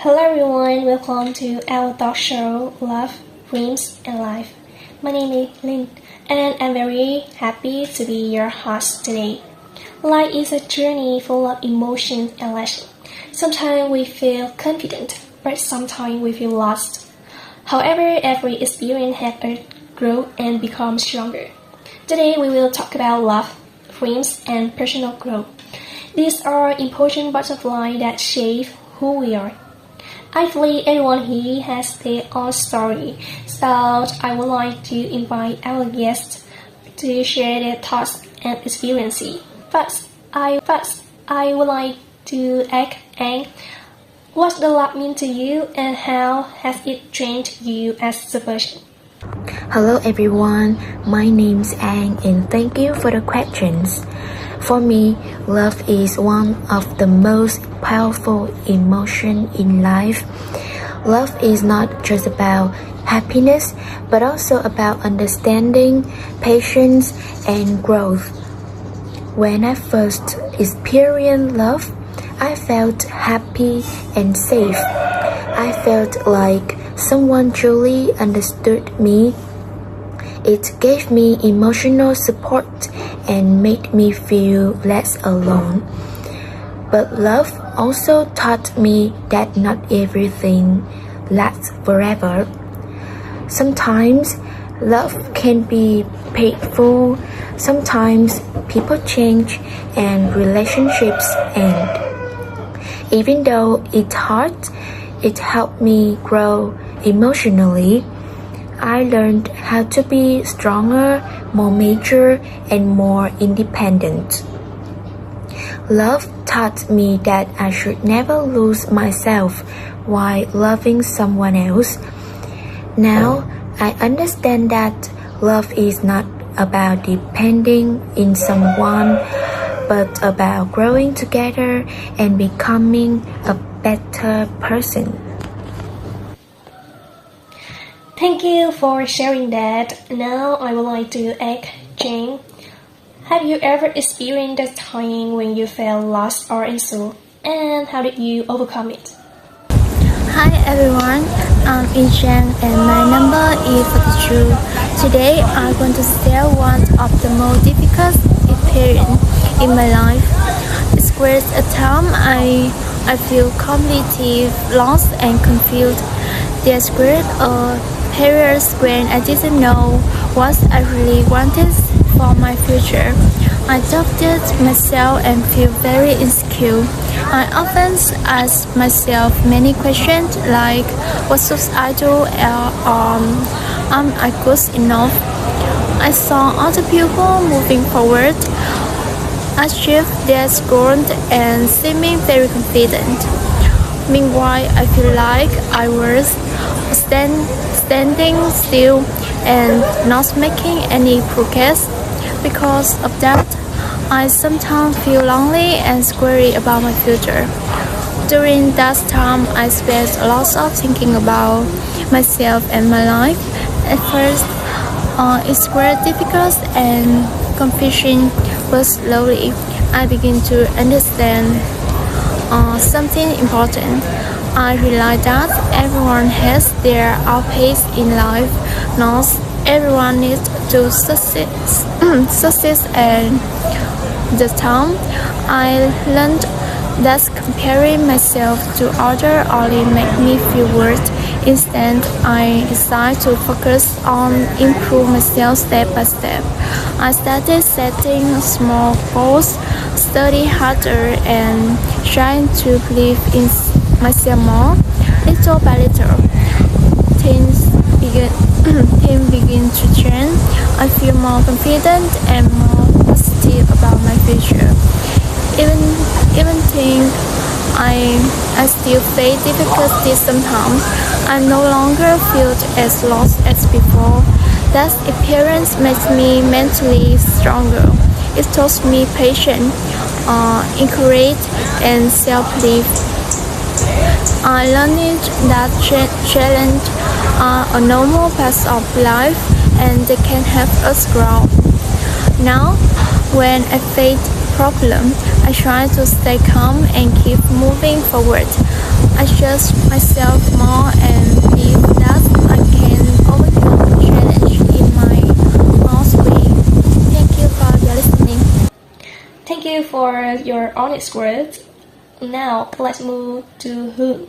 Hello everyone, welcome to our talk show Love, Dreams and Life. My name is Lynn and I'm very happy to be your host today. Life is a journey full of emotions and lessons. Sometimes we feel confident, but sometimes we feel lost. However, every experience has a grow and become stronger. Today we will talk about love, dreams and personal growth. These are important parts of life that shape who we are. I believe everyone here has their own story, so I would like to invite our guests to share their thoughts and experiences. First, I would like to ask Ang, what does love mean to you and how has it changed you as a person? Hello everyone, my name's Ang and thank you for the questions. For me, love is one of the most powerful emotions in life. Love is not just about happiness, but also about understanding, patience, and growth. When I first experienced love, I felt happy and safe. I felt like someone truly understood me. It gave me emotional support and made me feel less alone. But love also taught me that not everything lasts forever. Sometimes love can be painful, sometimes people change and relationships end. Even though it's hard, it helped me grow emotionally. I learned how to be stronger, more mature, and more independent. Love taught me that I should never lose myself while loving someone else. Now, I understand that love is not about depending in someone, but about growing together and becoming a better person. Thank you for sharing that. Now I would like to ask Jane. Have you ever experienced a time when you felt lost or insecure, and how did you overcome it? Hi everyone, I'm Yichen and my number is 42. Today I'm going to share one of the most difficult experiences in my life. It was a time I feel completely lost and confused. There's great periods when I didn't know what I really wanted for my future. I doubted myself and feel very insecure. I often ask myself many questions like, what should I do? Am I good enough? I saw other people moving forward, achieve their goals and seeming very confident. Meanwhile, I feel like I was standing still and not making any progress. Because of that, I sometimes feel lonely and scary about my future. During that time, I spent a lot of thinking about myself and my life. At first, it was difficult and confusing, but slowly I began to understand something important. I realized that everyone has their own pace in life. Not everyone needs to success at the time. I learned that comparing myself to others only made me feel worse. Instead, I decided to focus on improve myself step by step. I started setting small goals, study harder, and trying to believe in myself more. Little by little, things begin to change. I feel more confident and more positive about my future. Even think I still face difficulties sometimes. I no longer feel as lost as before. That experience makes me mentally stronger. It taught me patience, encourage, and self-belief. I learned that challenge are a normal part of life and they can help us grow. Now, when I face problem, I try to stay calm and keep moving forward. I trust for your honest words. Now let's move to Hương.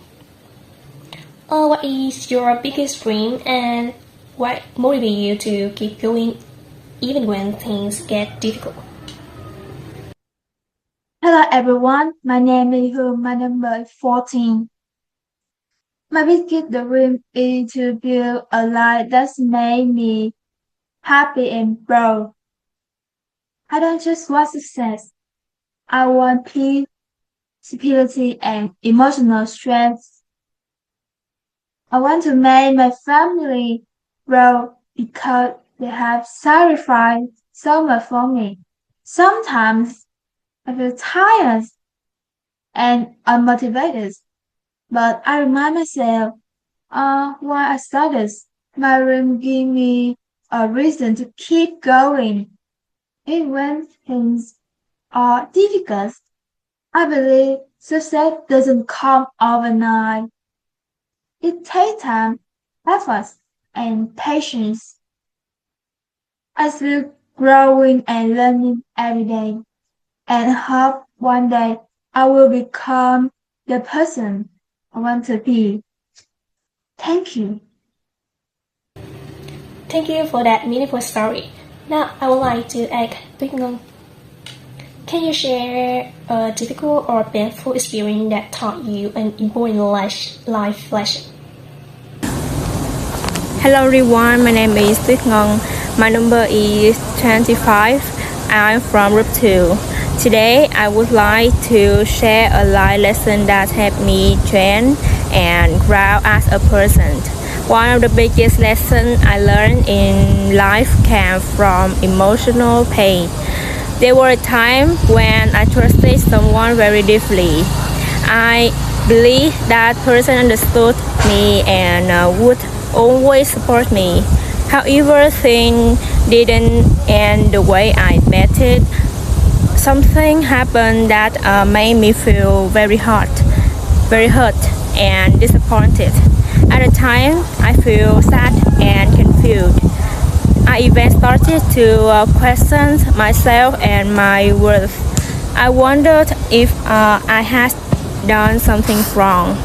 What is your biggest dream and what motivates you to keep going even when things get difficult? Hello everyone, my name is Hương, my number is 14. My biggest dream is to build a life that's made me happy and proud. I don't just want success, I want peace, stability, and emotional strength. I want to make my family proud because they have sacrificed so much for me. Sometimes I feel tired and unmotivated, but I remind myself, why I started. My dream gave me a reason to keep going. Even when things are difficult, I believe success doesn't come overnight. It takes time, effort, and patience. I still growing and learning every day, and hope one day I will become the person I want to be. Thank you. Thank you for that meaningful story. Now I would like to ask Tuyết Ngân. Can you share a difficult or painful experience that taught you an important life lesson? Hello everyone, my name is Tuyết Ngân. My number is 25. I'm from Group 2. Today I would like to share a life lesson that helped me train and grow as a person. One of the biggest lessons I learned in life came from emotional pain. There were times when I trusted someone very deeply. I believed that person understood me and would always support me. However, things didn't end the way I expected. Something happened that made me feel very hurt and disappointed. At the time, I feel sad and confused. I even started to question myself and my worth. I wondered if I had done something wrong.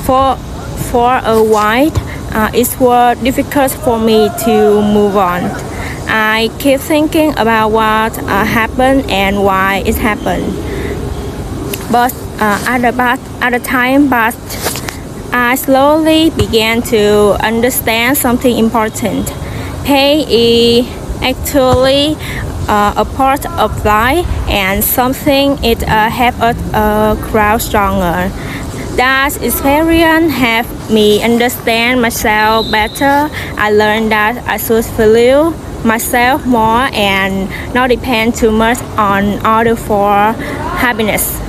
For a while, it was difficult for me to move on. I kept thinking about what happened and why it happened. But at the time, I slowly began to understand something important. Pain is actually a part of life and something it helps us grow stronger. That experience helped me understand myself better. I learned that I should value myself more and not depend too much on others for happiness.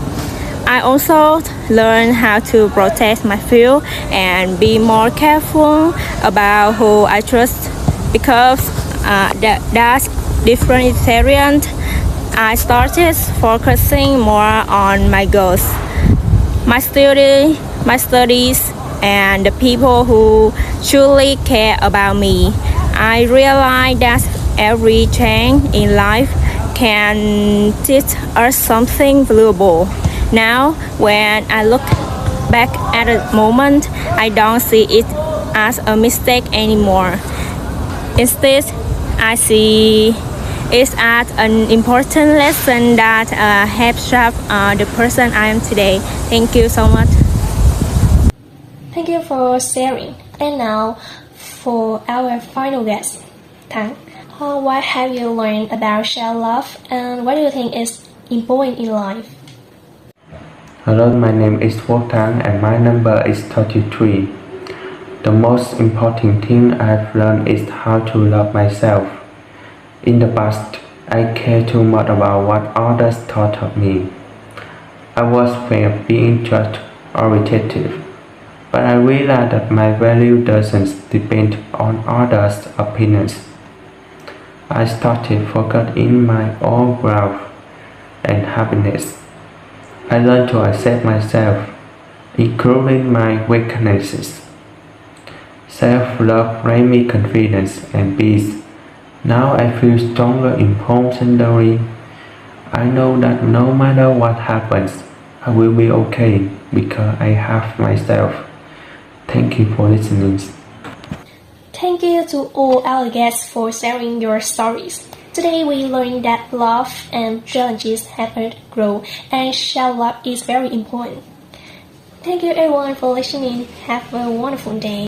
I also learned how to protect my feelings and be more careful about who I trust because that's different experience. I started focusing more on my goals, my studies, and the people who truly care about me. I realized that every change in life can teach us something valuable. Now, when I look back at the moment, I don't see it as a mistake anymore. Instead, I see it as an important lesson that helps shape the person I am today. Thank you so much. Thank you for sharing. And now, for our final guest, Thắng. What have you learned about self-love and what do you think is important in life? Hello, my name is Phúc Thắng and my number is 33. The most important thing I've learned is how to love myself. In the past, I cared too much about what others thought of me. I was afraid of being judged or rejected, but I realized that my value doesn't depend on others' opinions. I started focusing my own growth and happiness. I learned to accept myself, including my weaknesses. Self-love gave me confidence and peace. Now I feel stronger emotionally. I know that no matter what happens, I will be okay because I have myself. Thank you for listening. Thank you to all our guests for sharing your stories. Today we learned that love and challenges help us grow and self-love is very important. Thank you everyone for listening. Have a wonderful day.